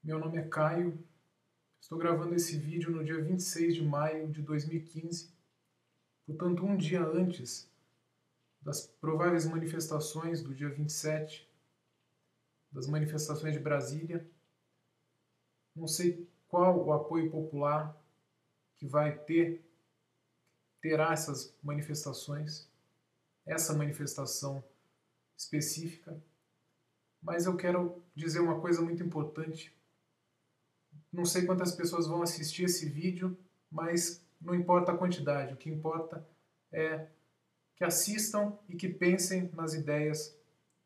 Meu nome é Caio, estou gravando esse vídeo no dia 26 de maio de 2015, portanto um dia antes das prováveis manifestações do dia 27, das manifestações de Brasília. Não sei qual o apoio popular que terá essas manifestações, essa manifestação específica, mas eu quero dizer uma coisa muito importante. Não sei quantas pessoas vão assistir esse vídeo, mas não importa a quantidade, o que importa é que assistam e que pensem nas ideias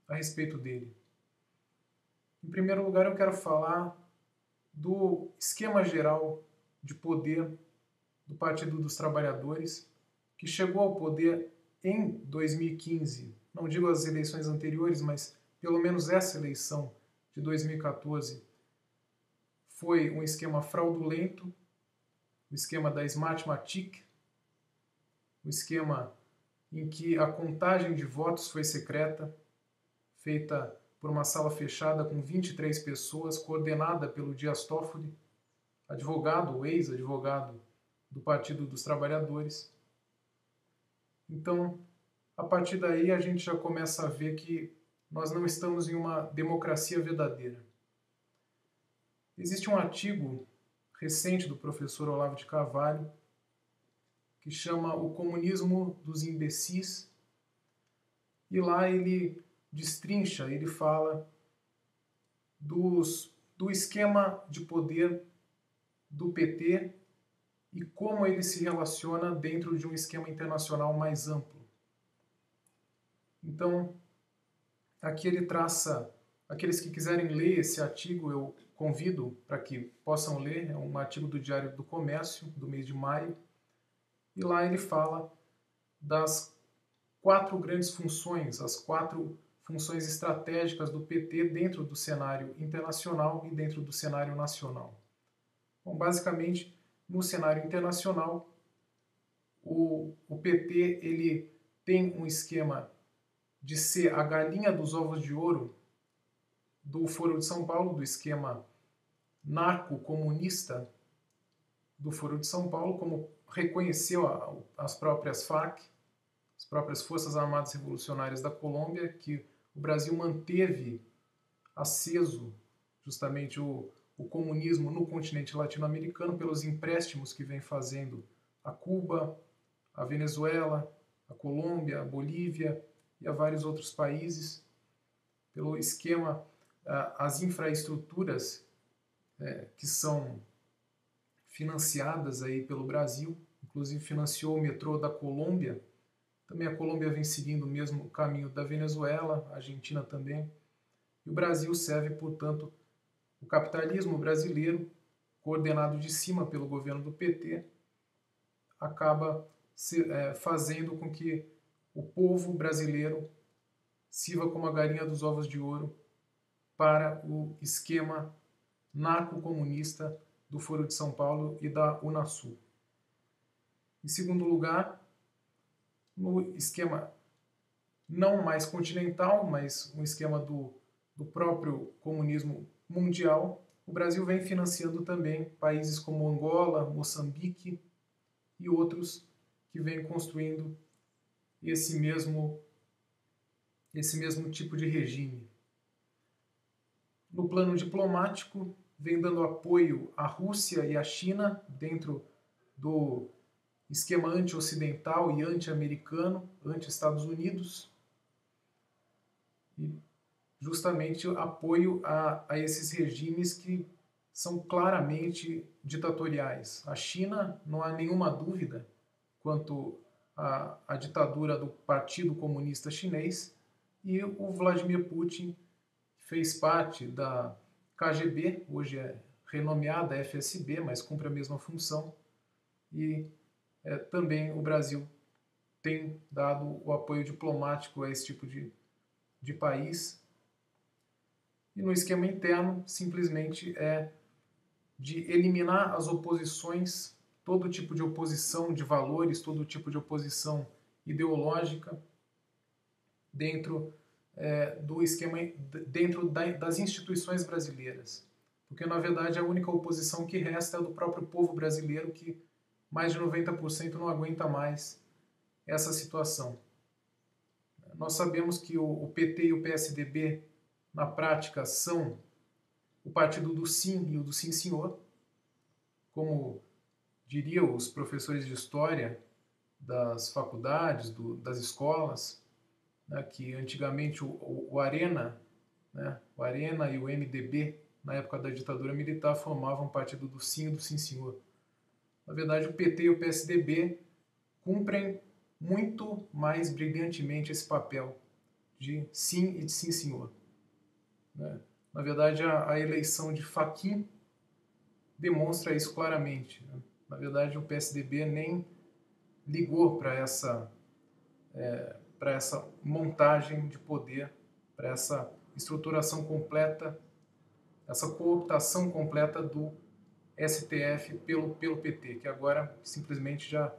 a respeito dele. Em primeiro lugar, eu quero falar do esquema geral de poder do Partido dos Trabalhadores, que chegou ao poder em 2015. Não digo as eleições anteriores, mas pelo menos essa eleição de 2014 foi um esquema fraudulento, o esquema da Smartmatic, o esquema em que a contagem de votos foi secreta, feita por uma sala fechada com 23 pessoas, coordenada pelo Dias Toffoli, advogado ou ex-advogado do Partido dos Trabalhadores. Então, a partir daí a gente já começa a ver que nós não estamos em uma democracia verdadeira. Existe um artigo recente do professor Olavo de Carvalho que chama O Comunismo dos Imbecis, e lá ele destrincha, ele fala do esquema de poder do PT e como ele se relaciona dentro de um esquema internacional mais amplo. Então, aqui ele traça, aqueles que quiserem ler esse artigo, eu convido para que possam ler, é um artigo do Diário do Comércio, do mês de maio, e lá ele fala das 4 grandes funções, as 4 funções estratégicas do PT dentro do cenário internacional e dentro do cenário nacional. Bom, basicamente, no cenário internacional, o PT ele tem um esquema de ser a galinha dos ovos de ouro do Foro de São Paulo, do esquema narco-comunista do Foro de São Paulo, como reconheceu as próprias Farc, as próprias Forças Armadas Revolucionárias da Colômbia, que o Brasil manteve aceso justamente o comunismo no continente latino-americano pelos empréstimos que vem fazendo a Cuba, a Venezuela, a Colômbia, a Bolívia e a vários outros países, pelo esquema, as infraestruturas que são financiadas aí pelo Brasil, inclusive financiou o metrô da Colômbia. Também a Colômbia vem seguindo o mesmo caminho da Venezuela, a Argentina também. E o Brasil serve, portanto, o capitalismo brasileiro, coordenado de cima pelo governo do PT, acaba fazendo com que o povo brasileiro sirva como a galinha dos ovos de ouro para o esquema narco-comunista do Foro de São Paulo e da Unasul. Em segundo lugar, no esquema não mais continental, mas um esquema do próprio comunismo mundial, o Brasil vem financiando também países como Angola, Moçambique e outros que vêm construindo esse mesmo tipo de regime. No plano diplomático, vem dando apoio à Rússia e à China dentro do esquema anti-ocidental e anti-americano, anti-Estados Unidos, e justamente apoio a esses regimes que são claramente ditatoriais. A China, não há nenhuma dúvida quanto à ditadura do Partido Comunista Chinês, e o Vladimir Putin fez parte da KGB, hoje é renomeada FSB, mas cumpre a mesma função, e também o Brasil tem dado o apoio diplomático a esse tipo de país. E no esquema interno, simplesmente é de eliminar as oposições, todo tipo de oposição de valores, todo tipo de oposição ideológica dentro do esquema, dentro das instituições brasileiras. porque na verdade a única oposição que resta é a do próprio povo brasileiro, que mais de 90% não aguenta mais essa situação. Nós sabemos que o PT e o PSDB, na prática, são o partido do sim e o do sim senhor, como diriam os professores de história das faculdades, das escolas, né, que antigamente o Arena, né, o Arena e o MDB, na época da ditadura militar, formavam o partido do sim e do sim senhor. Na verdade, o PT e o PSDB cumprem muito mais brilhantemente esse papel de sim e de sim senhor. Né? Na verdade, a eleição de Fachin demonstra isso claramente. Né? Na verdade, o PSDB nem ligou para essa montagem de poder, para essa estruturação completa, essa cooptação completa do STF pelo PT, que agora simplesmente já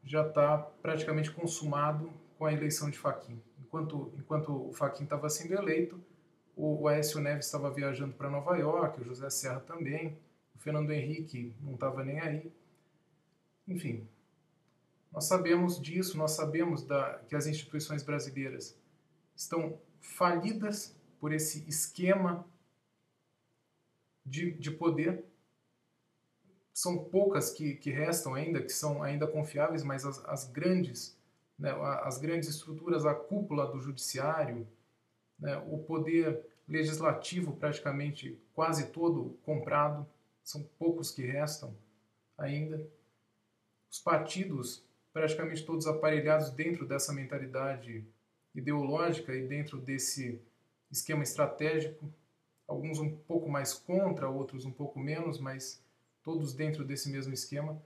está praticamente consumado com a eleição de Fachin. Enquanto o Fachin estava sendo eleito, o Aécio Neves estava viajando para Nova York, o José Serra também, o Fernando Henrique não estava nem aí. Enfim, nós sabemos disso, nós sabemos que as instituições brasileiras estão falidas por esse esquema de poder. São poucas que restam ainda, que são ainda confiáveis, mas as grandes, né, as grandes estruturas, a cúpula do judiciário, né, o poder legislativo praticamente quase todo comprado, são poucos que restam ainda. Os partidos praticamente todos aparelhados dentro dessa mentalidade ideológica e dentro desse esquema estratégico, alguns um pouco mais contra, outros um pouco menos, mas todos dentro desse mesmo esquema.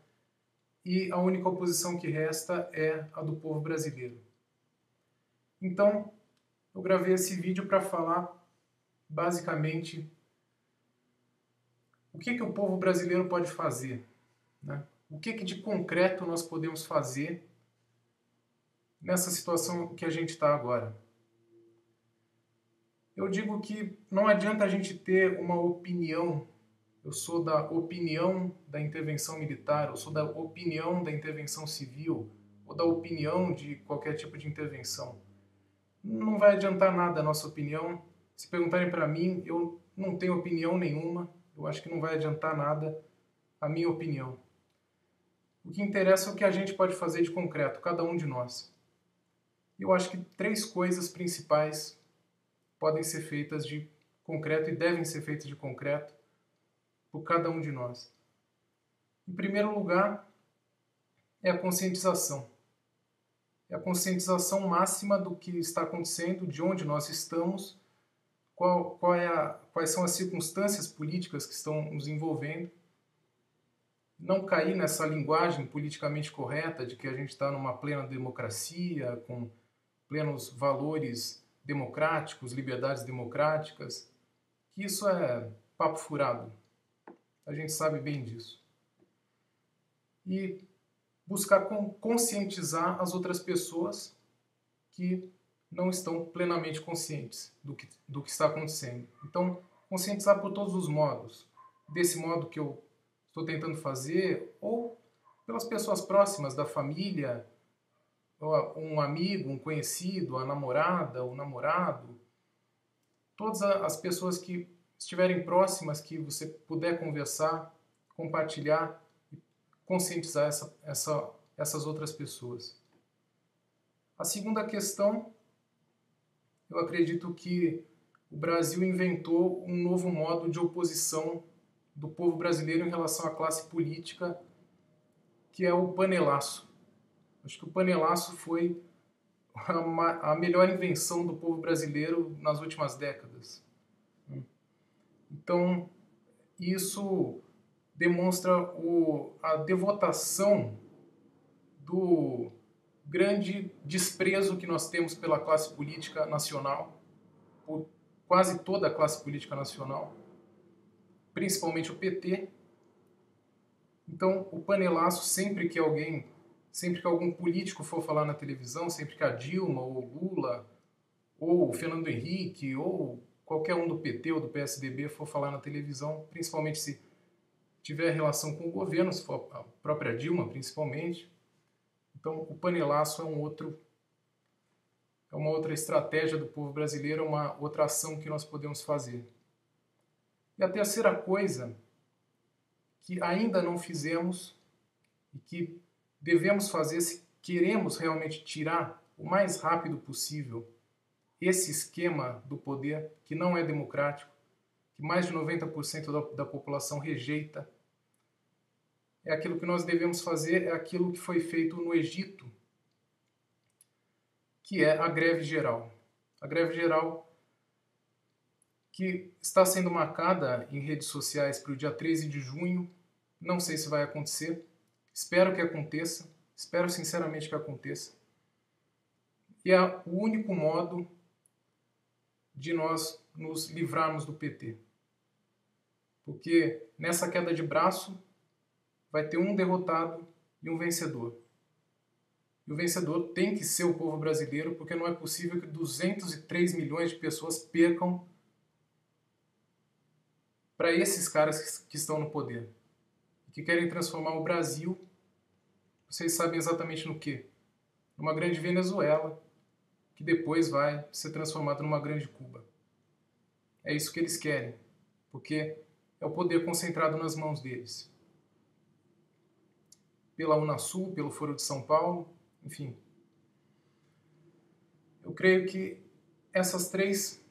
E a única oposição que resta é a do povo brasileiro. Então, eu gravei esse vídeo para falar basicamente o que o povo brasileiro pode fazer, né? O que de concreto nós podemos fazer nessa situação que a gente está agora. Eu digo que não adianta a gente ter uma opinião. Eu sou da opinião da intervenção militar, eu sou da opinião da intervenção civil, ou da opinião de qualquer tipo de intervenção. Não vai adiantar nada a nossa opinião. Se perguntarem para mim, eu não tenho opinião nenhuma. Eu acho que não vai adiantar nada a minha opinião. O que interessa é o que a gente pode fazer de concreto, cada um de nós. Eu acho que 3 coisas principais podem ser feitas de concreto e devem ser feitas de concreto por cada um de nós. Em primeiro lugar, é a conscientização. É a conscientização máxima do que está acontecendo, de onde nós estamos, quais são as circunstâncias políticas que estão nos envolvendo. Não cair nessa linguagem politicamente correta de que a gente está numa plena democracia, com plenos valores democráticos, liberdades democráticas, que isso é papo furado. A gente sabe bem disso. E buscar conscientizar as outras pessoas que não estão plenamente conscientes do que está acontecendo. Então, conscientizar por todos os modos. Desse modo que eu estou tentando fazer, ou pelas pessoas próximas da família, um amigo, um conhecido, a namorada, o namorado, todas as pessoas que estiverem próximas, que você puder conversar, compartilhar e conscientizar essas outras pessoas. A segunda questão, eu acredito que o Brasil inventou um novo modo de oposição do povo brasileiro em relação à classe política, que é o panelaço. Acho que o panelaço foi a melhor invenção do povo brasileiro nas últimas décadas. Então, isso demonstra a devotação do grande desprezo que nós temos pela classe política nacional, por quase toda a classe política nacional, principalmente o PT. Então, o panelaço, sempre que algum político for falar na televisão, sempre que a Dilma, ou o Lula, ou o Fernando Henrique, ou qualquer um do PT ou do PSDB for falar na televisão, principalmente se tiver relação com o governo, se for a própria Dilma, principalmente. Então, o panelaço é uma outra estratégia do povo brasileiro, uma outra ação que nós podemos fazer. E a terceira coisa que ainda não fizemos e que devemos fazer se queremos realmente tirar o mais rápido possível esse esquema do poder que não é democrático, que mais de 90% da população rejeita, é aquilo que nós devemos fazer, é aquilo que foi feito no Egito, que é a greve geral. A greve geral que está sendo marcada em redes sociais para o dia 13 de junho, não sei se vai acontecer, espero que aconteça, espero sinceramente que aconteça. E é o único modo de nós nos livrarmos do PT. Porque nessa queda de braço vai ter um derrotado e um vencedor. E o vencedor tem que ser o povo brasileiro, porque não é possível que 203 milhões de pessoas percam para esses caras que estão no poder. Que querem transformar o Brasil, vocês sabem exatamente no quê? Numa grande Venezuela, que depois vai ser transformada numa grande Cuba. É isso que eles querem, porque é o poder concentrado nas mãos deles. Pela Unasul, pelo Foro de São Paulo, enfim. Eu creio que essas três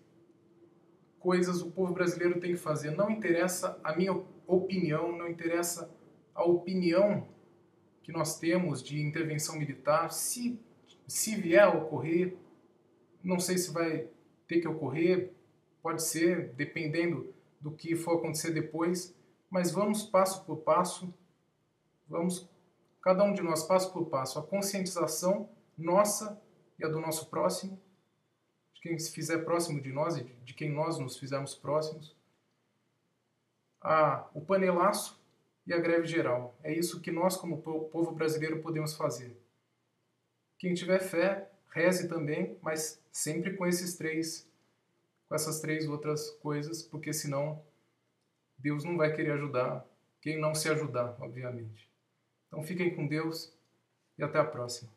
coisas o povo brasileiro tem que fazer. Não interessa a minha opinião, não interessa a opinião que nós temos de intervenção militar. Se vier a ocorrer, não sei se vai ter que ocorrer, pode ser, dependendo do que for acontecer depois, mas vamos passo por passo, vamos, cada um de nós, passo por passo, a conscientização nossa e a do nosso próximo, de quem se fizer próximo de nós e de quem nós nos fizermos próximos, o panelaço e a greve geral. É isso que nós, como povo brasileiro, podemos fazer. Quem tiver fé, reze também, mas sempre com essas três outras coisas, porque senão Deus não vai querer ajudar quem não se ajudar, obviamente. Então fiquem com Deus e até a próxima.